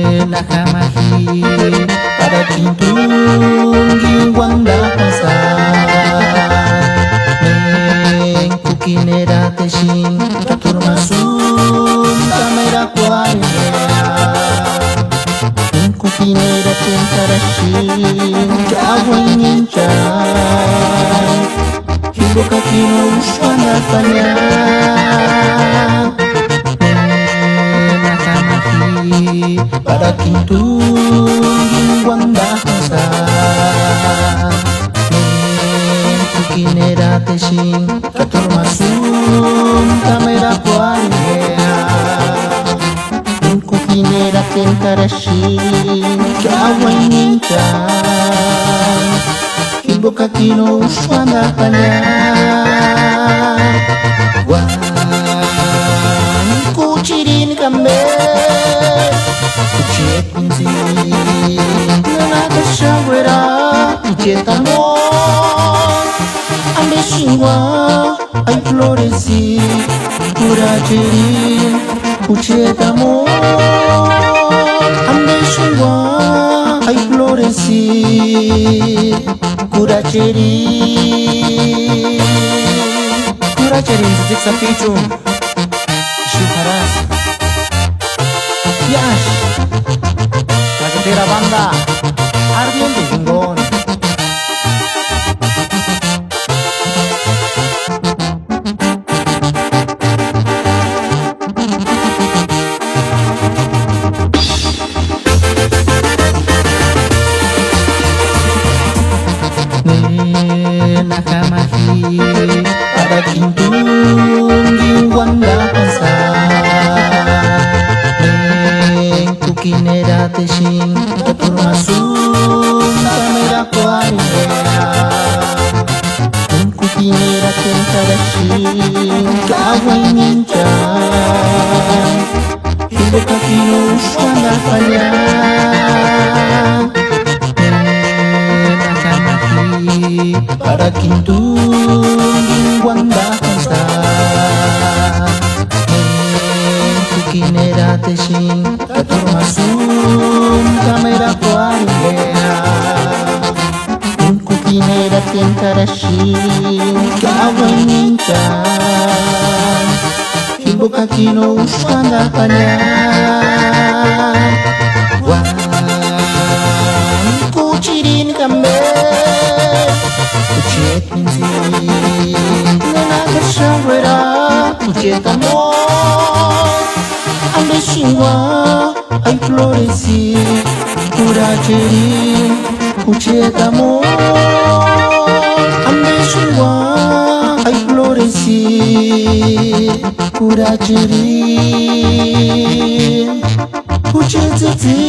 Nakamahi pada kintungi wanda pasa Neng kukinera teshin katur masum kamera kuanera Neng kukinera tentarashin jawai ninchan Hibo kakino uswana tanya pada kintungi wanda pasa kukinera teshin katur masum kamera kuanera kukinera tentarashin jawai ninchan hibo kakino uswana tanya wan kuchirin kambe Kuchet kunzi Nana shawera Kuchet amor Ande shingwa Ay floreci Kuracherin Kuchet amor Ande shingwa Ay floreci Kuracherin Kuracherin Zizik sa pichum Shuharas Yash Casetera banda Ardiente Jingón Nakamahi pada kintungi wanda pasa Kukinera teshin katur masum kamera kuanera Kukinera tentarashin kawai ninchan Hibo kakino uswana tanya Nakamahi pada kintungi wanda pasa Kukinera teshin katur masum kamera kuanera Kukinera tentarashin kawai ninchan Hibo kakino uswana tanya wan kuchirin kambe Kuchet kunzi Nana shawera Kuchet amor Ande shingwa Ay floreci Kuracherin Kuchet amor Ande shingwa Ay floreci Kuracherin Kuchet zizi